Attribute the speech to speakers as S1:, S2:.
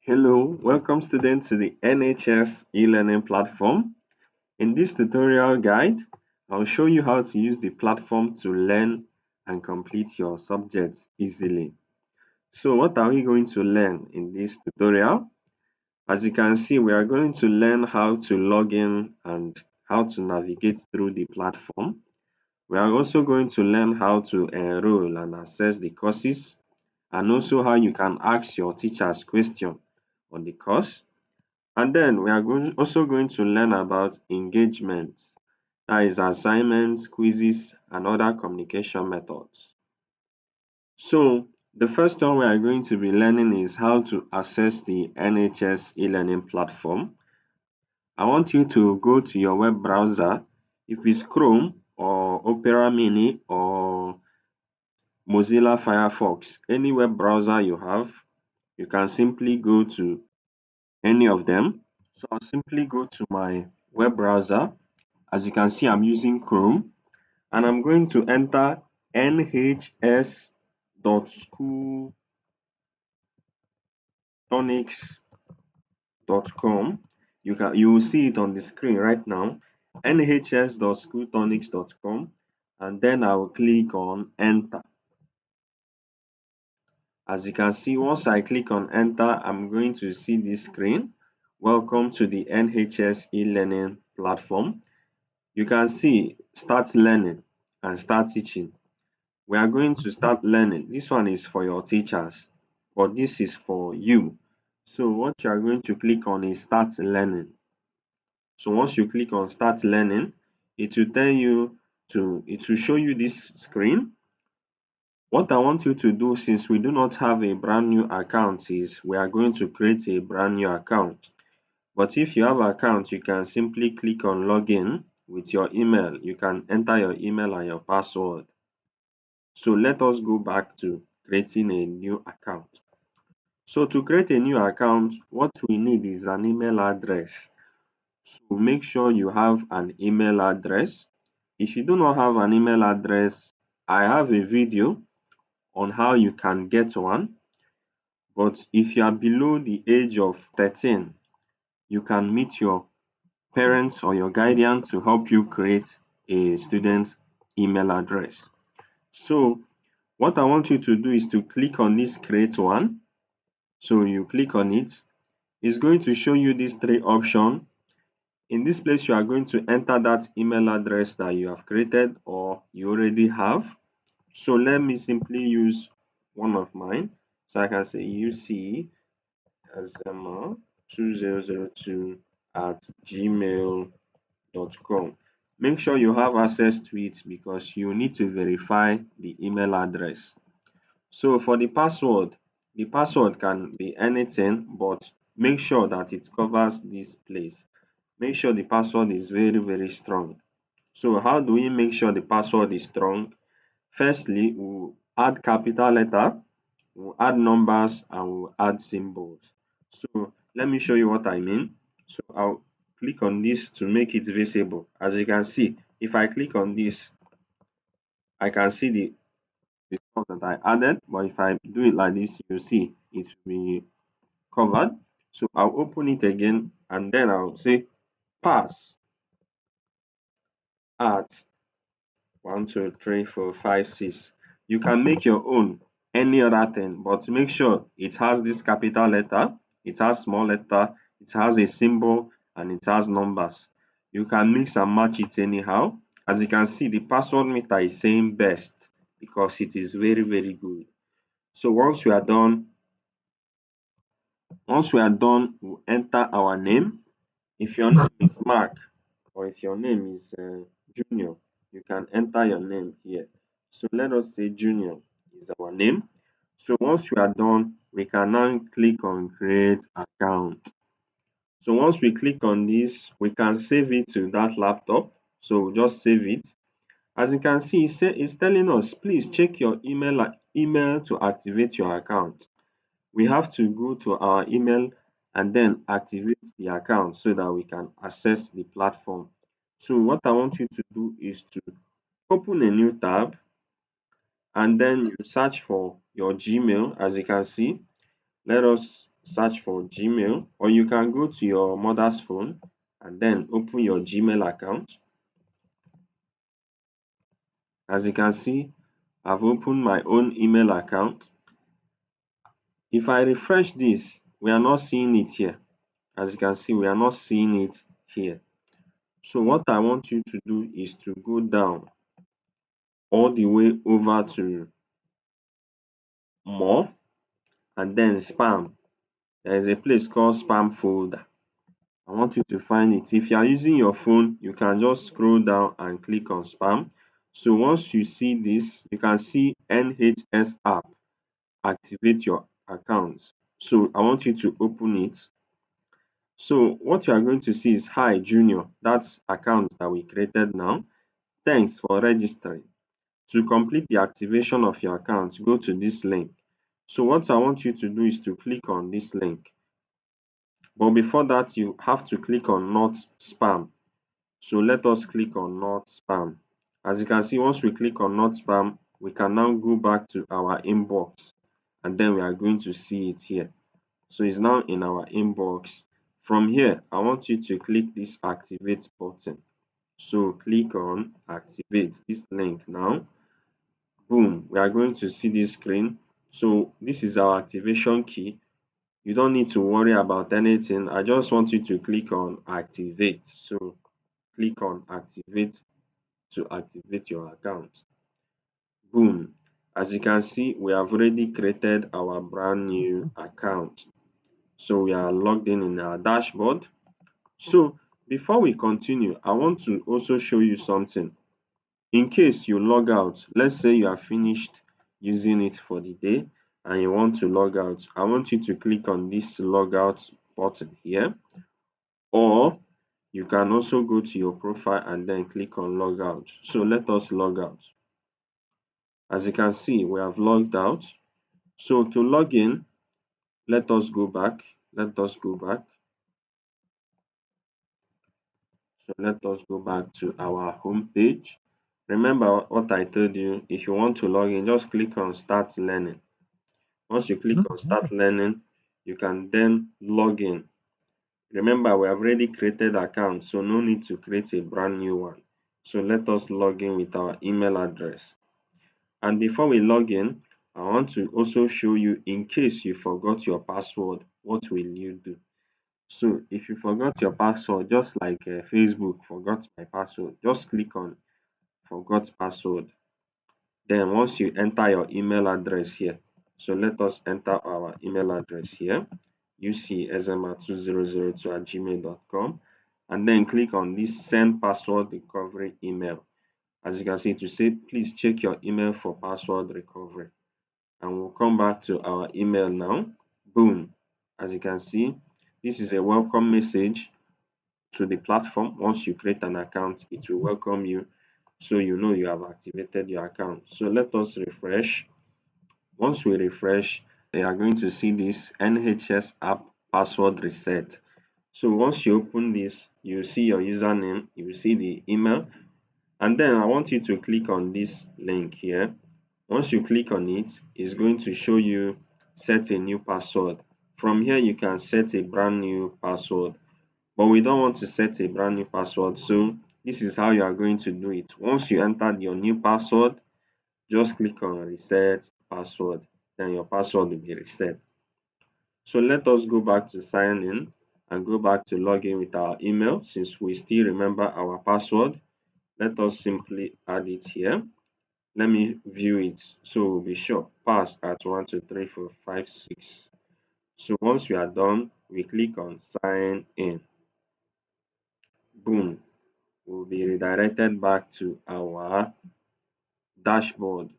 S1: Hello, welcome students to the NHS eLearning platform. In this tutorial guide, I'll show you how to use the platform to learn and complete your subjects easily. So what are we going to learn in this tutorial? As you can see, we are going to learn how to log in and how to navigate through the platform. We are also going to learn how to enroll and access the courses and also how you can ask your teachers questions on the course. And then we are also going to learn about engagement, that is assignments, quizzes, and other communication methods. So the first one we are going to be learning is how to access the NHS eLearning platform. I want you to go to your web browser. If it's Chrome or Opera Mini or Mozilla Firefox, any web browser you have, you can simply go to any of them. So I'll simply go to my web browser. As you can see, I'm using Chrome and I'm going to enter nhs.schooltonics.com. You will see it on the screen right now. nhs.schooltonics.com, and then I will click on enter. As you can see, once I click on enter, I'm going to see this screen. Welcome to the NHS eLearning platform. You can see start learning and start teaching. We are going to start learning. This one is for your teachers, but this is for you. So what you are going to click on is start learning. So once you click on start learning, it will show you this screen. What I want you to do, since we do not have a brand new account, is we are going to create a brand new account. But if you have an account, you can simply click on login with your email. You can enter your email and your password. So let us go back to creating a new account. So to create a new account, what we need is an email address. So make sure you have an email address. If you do not have an email address, I have a video on how you can get one. But if you are below the age of 13, you can meet your parents or your guardian to help you create a student's email address. So what I want you to do is to click on this create one. So you click on it. It's going to show you these three options. In this place, you are going to enter that email address that you have created or you already have. So let me simply use one of mine. So I can say UC Azema 2002 at gmail.com. Make sure you have access to it because you need to verify the email address. So for the password can be anything, but make sure that it covers this place. Make sure the password is very, very strong. So how do we make sure the password is strong? Firstly, we'll add capital letter, we'll add numbers, and we'll add symbols. So let me show you what I mean. So I'll click on this to make it visible. As you can see, if I click on this, I can see the stuff that I added, but if I do it like this, you see it will be covered. So I'll open it again and then I'll say pass at 1, 2, 3, 4, 5, 6. You can make your own any other thing, but make sure it has this capital letter, it has small letter, it has a symbol, and it has numbers. You can mix and match it anyhow. As you can see, the password meter is saying best because it is very, very good. So once we are done, we'll enter our name. If your name is Mark or if your name is Junior, you can enter your name here. So let us say Junior is our name. So once we are done, we can now click on create account. So once we click on this, we can save it to that laptop. So we'll just save it. As you can see, it's telling us, please check your email to activate your account. We have to go to our email and then activate the account so that we can access the platform. So what I want you to do is to open a new tab and then you search for your Gmail. As you can see, let us search for Gmail, or you can go to your mother's phone and then open your Gmail account. As you can see, I've opened my own email account. If I refresh this, we are not seeing it here. As you can see, we are not seeing it here. So what I want you to do is to go down all the way over to more and then spam. There is a place called spam folder. I want you to find it. If you are using your phone, you can just scroll down and click on spam. So once you see this, you can see NHS app, activate your account. So I want you to open it. So what you are going to see is hi Junior. That's account that we created now. Thanks for registering. To complete the activation of your account, go to this link. So what I want you to do is to click on this link. But before that, you have to click on not spam. So let us click on not spam. As you can see, once we click on not spam, we can now go back to our inbox and then we are going to see it here. So it's now in our inbox. From here, I want you to click this activate button. So click on activate this link now. Boom, we are going to see this screen. So this is our activation key. You don't need to worry about anything. I just want you to click on activate. So click on activate to activate your account. Boom. As you can see, we have already created our brand new account. So we are logged in our dashboard. So before we continue, I want to also show you something. In case you log out, let's say you are finished using it for the day and you want to log out, I want you to click on this log out button here, or you can also go to your profile and then click on log out. So let us log out. As you can see, we have logged out. So to log in, let us go back. Let us go back. So let us go back to our home page. Remember what I told you, if you want to log in, just click on start learning. Once you click on start learning, you can then log in. Remember, we have already created account, so no need to create a brand new one. So let us log in with our email address. And before we log in, I want to also show you, in case you forgot your password, what will you do? So if you forgot your password, just like Facebook forgot my password, just click on forgot password. Then once you enter your email address here, so let us enter our email address here, ucezema2002@gmail.com, and then click on this send password recovery email. As you can see, to say please check your email for password recovery. And we'll come back to our email now. Boom. As you can see, this is a welcome message to the platform. Once you create an account, it will welcome you, so you know you have activated your account. So let us refresh. Once we refresh, you are going to see this NHS app password reset. So once you open this, you see your username, you will see the email, and then I want you to click on this link here. Once you click on it, it's going to show you set a new password. From here, you can set a brand new password, but we don't want to set a brand new password. So this is how you are going to do it. Once you entered your new password, just click on reset password, then your password will be reset. So let us go back to sign in and go back to log in with our email. Since we still remember our password, let us simply add it here. Let me view it. So we'll be sure pass at 1 2 3 4 5 6. So once we are done, we click on sign in. Boom. We'll be redirected back to our dashboard.